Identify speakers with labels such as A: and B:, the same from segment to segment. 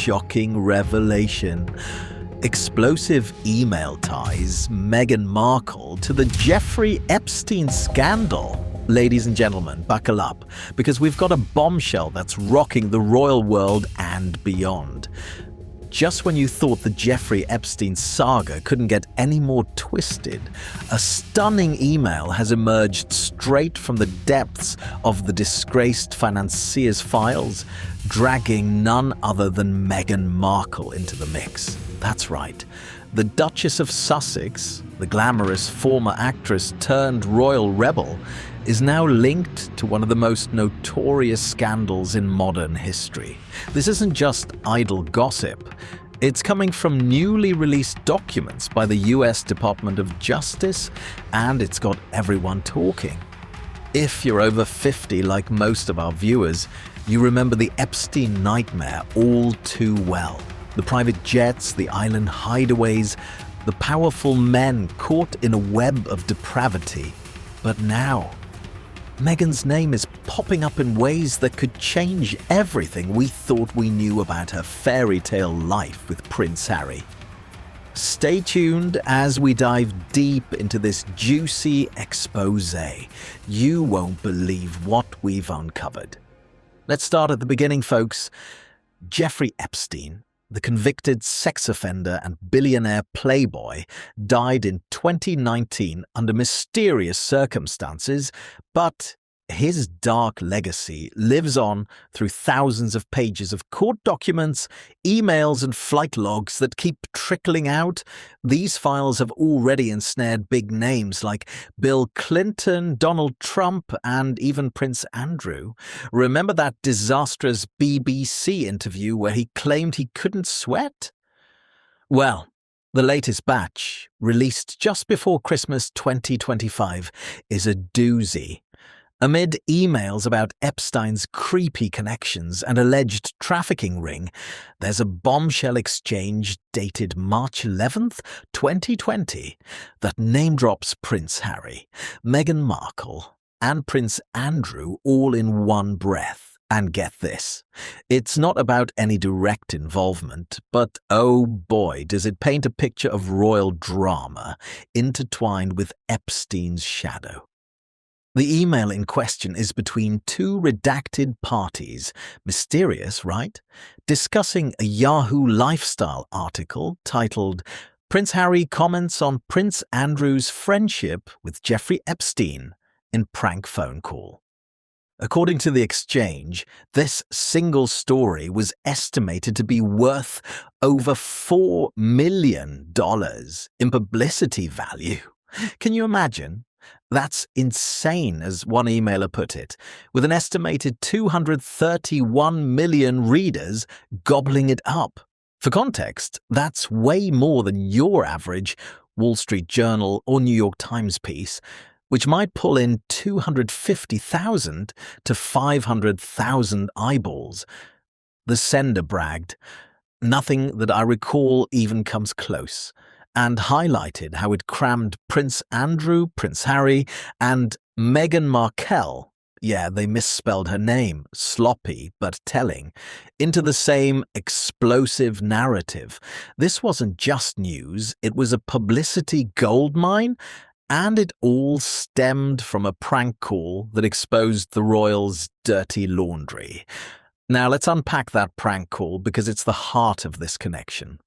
A: shocking revelation. Explosive email ties Meghan Markle to the Jeffrey Epstein scandal. Ladies and gentlemen, buckle up, because we've got a bombshell that's rocking the royal world and beyond. Just when you thought the Jeffrey Epstein saga couldn't get any more twisted, a stunning email has emerged straight from the depths of the disgraced financier's files, dragging none other than Meghan Markle into the mix. That's right. The Duchess of Sussex, the glamorous former actress turned royal rebel, is now linked to one of the most notorious scandals in modern history. This isn't just idle gossip. It's coming from newly released documents by the US Department of Justice, and it's got everyone talking. If you're over 50 like most of our viewers, you remember the Epstein nightmare all too well. The private jets, the island hideaways, the powerful men caught in a web of depravity. But now, Meghan's name is popping up in ways that could change everything we thought we knew about her fairy tale life with Prince Harry. Stay tuned as we dive deep into this juicy expose. You won't believe what we've uncovered. Let's start at the beginning, folks. Jeffrey Epstein, the convicted sex offender and billionaire playboy, died in 2019 under mysterious circumstances, but his dark legacy lives on through thousands of pages of court documents, emails, and flight logs that keep trickling out. These files have already ensnared big names like Bill Clinton, Donald Trump, and even Prince Andrew. Remember that disastrous BBC interview where he claimed he couldn't sweat? Well, the latest batch, released just before Christmas 2025, is a doozy. Amid emails about Epstein's creepy connections and alleged trafficking ring, there's a bombshell exchange dated March 11th, 2020, that name-drops Prince Harry, Meghan Markle, and Prince Andrew all in one breath. And get this, it's not about any direct involvement, but oh boy, does it paint a picture of royal drama intertwined with Epstein's shadow. The email in question is between two redacted parties, mysterious, right? Discussing a Yahoo lifestyle article titled Prince Harry Comments on Prince Andrew's Friendship with Jeffrey Epstein in Prank Phone Call. According to the exchange, this single story was estimated to be worth over $4 million in publicity value. Can you imagine? That's insane, as one emailer put it, with an estimated 231 million readers gobbling it up. For context, that's way more than your average Wall Street Journal or New York Times piece, which might pull in 250,000 to 500,000 eyeballs. The sender bragged, "Nothing that I recall even comes close," and highlighted how it crammed Prince Andrew, Prince Harry, and Meghan Markle, yeah, they misspelled her name, sloppy but telling, into the same explosive narrative. This wasn't just news, it was a publicity goldmine, and it all stemmed from a prank call that exposed the royals' dirty laundry. Now let's unpack that prank call because it's the heart of this connection.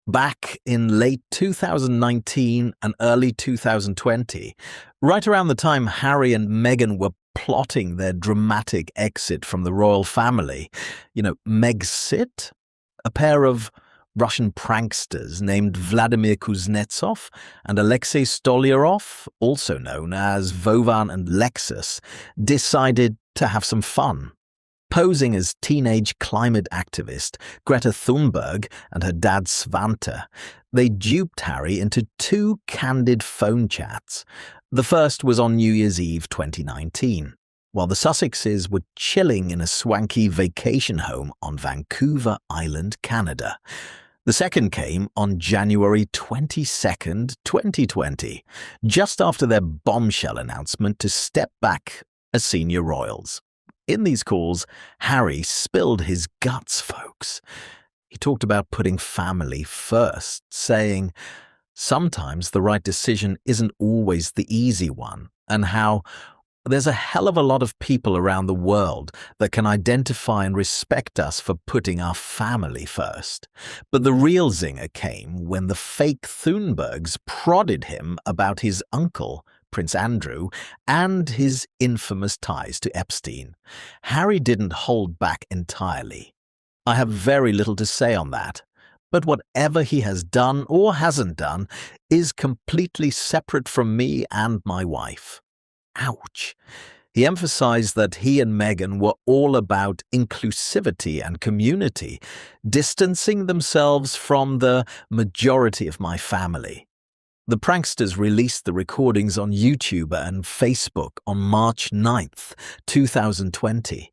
A: Back in late 2019 and early 2020, right around the time Harry and Meghan were plotting their dramatic exit from the royal family, Megxit, a pair of Russian pranksters named Vladimir Kuznetsov and Alexei Stolyarov, also known as Vovan and Lexus, decided to have some fun. Posing as teenage climate activist Greta Thunberg and her dad Svante, they duped Harry into two candid phone chats. The first was on New Year's Eve 2019, while the Sussexes were chilling in a swanky vacation home on Vancouver Island, Canada. The second came on January 22nd, 2020, just after their bombshell announcement to step back as senior royals. In these calls, Harry spilled his guts, folks. He talked about putting family first, saying, sometimes the right decision isn't always the easy one, and how there's a hell of a lot of people around the world that can identify and respect us for putting our family first. But the real zinger came when the fake Thunbergs prodded him about his uncle, Prince Andrew, and his infamous ties to Epstein. Harry didn't hold back entirely. I have very little to say on that. But whatever he has done or hasn't done is completely separate from me and my wife. Ouch. He emphasized that he and Meghan were all about inclusivity and community, distancing themselves from the majority of my family. The pranksters released the recordings on YouTube and Facebook on March 9th, 2020.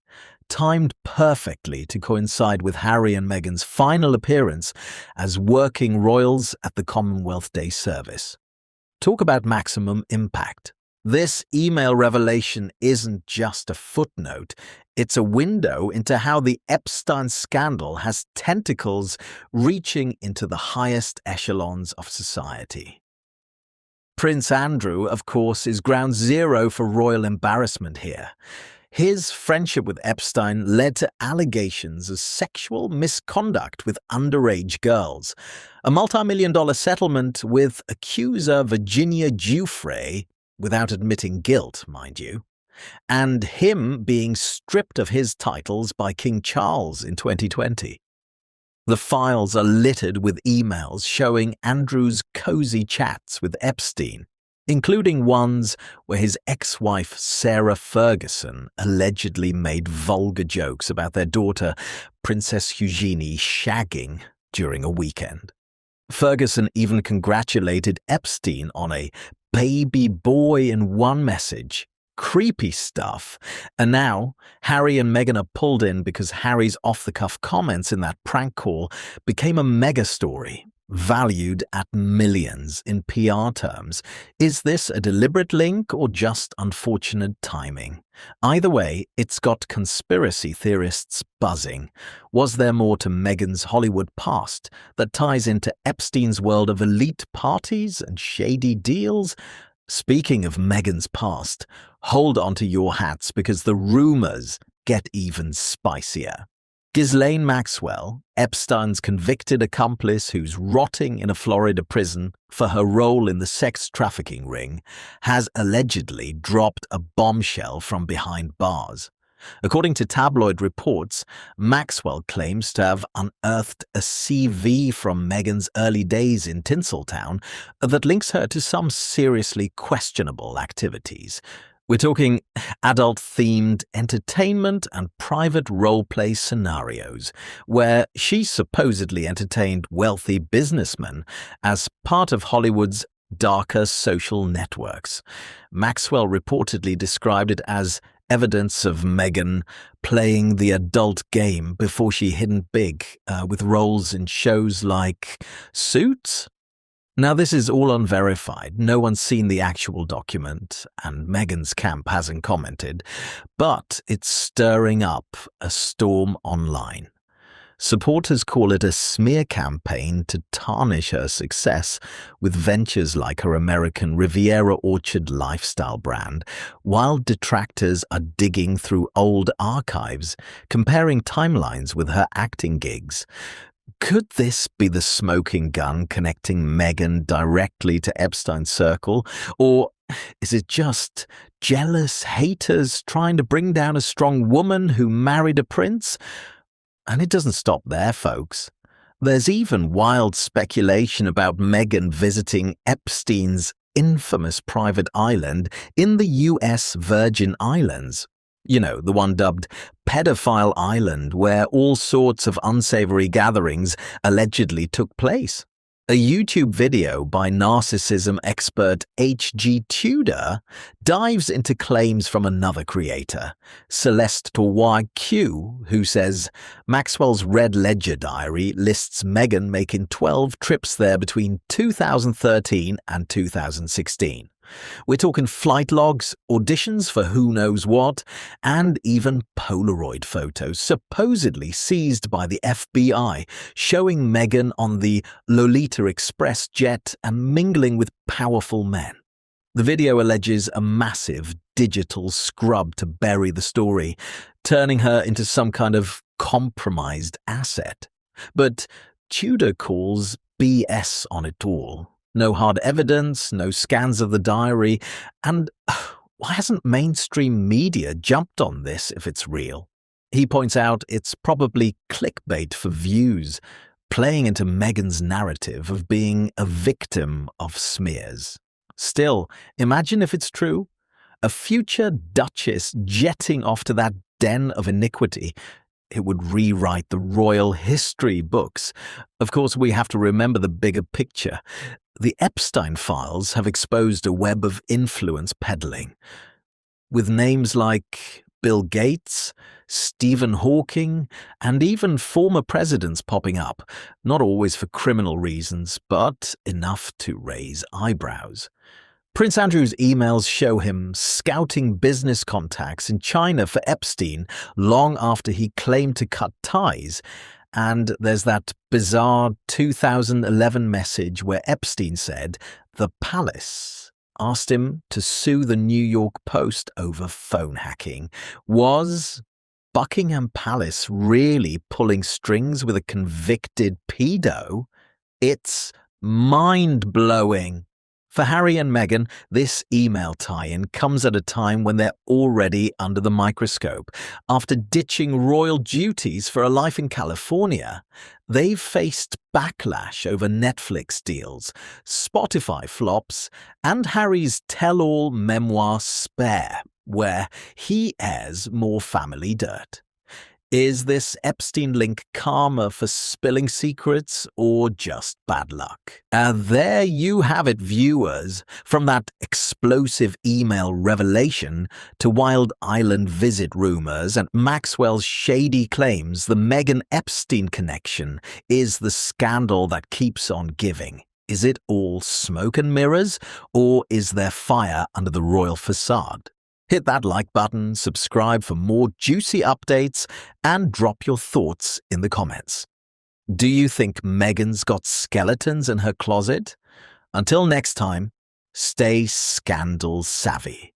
A: Timed perfectly to coincide with Harry and Meghan's final appearance as working royals at the Commonwealth Day service. Talk about maximum impact. This email revelation isn't just a footnote, it's a window into how the Epstein scandal has tentacles reaching into the highest echelons of society. Prince Andrew, of course, is ground zero for royal embarrassment here. His friendship with Epstein led to allegations of sexual misconduct with underage girls, a multi-million-dollar settlement with accuser Virginia Giuffre, without admitting guilt, mind you, and him being stripped of his titles by King Charles in 2020. The files are littered with emails showing Andrew's cozy chats with Epstein, including ones where his ex-wife Sarah Ferguson allegedly made vulgar jokes about their daughter Princess Eugenie shagging during a weekend. Ferguson even congratulated Epstein on a baby boy in one message. Creepy stuff. And now, Harry and Meghan are pulled in because Harry's off-the-cuff comments in that prank call became a mega story, valued at millions in PR terms. Is this a deliberate link or just unfortunate timing? Either way, it's got conspiracy theorists buzzing. Was there more to Meghan's Hollywood past that ties into Epstein's world of elite parties and shady deals? Speaking of Meghan's past, hold on to your hats because the rumors get even spicier. Ghislaine Maxwell, Epstein's convicted accomplice who's rotting in a Florida prison for her role in the sex trafficking ring, has allegedly dropped a bombshell from behind bars. According to tabloid reports, Maxwell claims to have unearthed a CV from Meghan's early days in Tinseltown that links her to some seriously questionable activities. We're talking adult-themed entertainment and private role-play scenarios, where she supposedly entertained wealthy businessmen as part of Hollywood's darker social networks. Maxwell reportedly described it as evidence of Meghan playing the adult game before she hit it big, with roles in shows like Suits. Now, this is all unverified. No one's seen the actual document, and Meghan's camp hasn't commented, but it's stirring up a storm online. Supporters call it a smear campaign to tarnish her success with ventures like her American Riviera Orchard lifestyle brand, while detractors are digging through old archives, comparing timelines with her acting gigs. Could this be the smoking gun connecting Meghan directly to Epstein's circle, or is it just jealous haters trying to bring down a strong woman who married a prince? And it doesn't stop there, folks. There's even wild speculation about Meghan visiting Epstein's infamous private island in the US Virgin Islands. You know, the one dubbed Pedophile Island, where all sorts of unsavory gatherings allegedly took place. A YouTube video by narcissism expert H.G. Tudor dives into claims from another creator, Celeste YQ, who says Maxwell's Red Ledger diary lists Meghan making 12 trips there between 2013 and 2016. We're talking flight logs, auditions for who knows what, and even Polaroid photos supposedly seized by the FBI showing Meghan on the Lolita Express jet and mingling with powerful men. The video alleges a massive digital scrub to bury the story, turning her into some kind of compromised asset. But Tudor calls BS on it all. No hard evidence, no scans of the diary, and why hasn't mainstream media jumped on this if it's real? He points out it's probably clickbait for views, playing into Meghan's narrative of being a victim of smears. Still, imagine if it's true. A future duchess jetting off to that den of iniquity. It would rewrite the royal history books. Of course, we have to remember the bigger picture. The Epstein files have exposed a web of influence peddling, with names like Bill Gates, Stephen Hawking, and even former presidents popping up, not always for criminal reasons, but enough to raise eyebrows. Prince Andrew's emails show him scouting business contacts in China for Epstein long after he claimed to cut ties, and there's that bizarre 2011 message where Epstein said the palace asked him to sue the New York Post over phone hacking. Was Buckingham Palace really pulling strings with a convicted pedo? It's mind-blowing. For Harry and Meghan, this email tie-in comes at a time when they're already under the microscope. After ditching royal duties for a life in California, they've faced backlash over Netflix deals, Spotify flops, and Harry's tell-all memoir Spare, where he airs more family dirt. Is this Epstein link karma for spilling secrets or just bad luck? There you have it, viewers. From that explosive email revelation to Wild Island visit rumors and Maxwell's shady claims, the Meghan Epstein connection is the scandal that keeps on giving. Is it all smoke and mirrors, or is there fire under the royal facade? Hit that like button, subscribe for more juicy updates, and drop your thoughts in the comments. Do you think Meghan's got skeletons in her closet? Until next time, stay scandal savvy.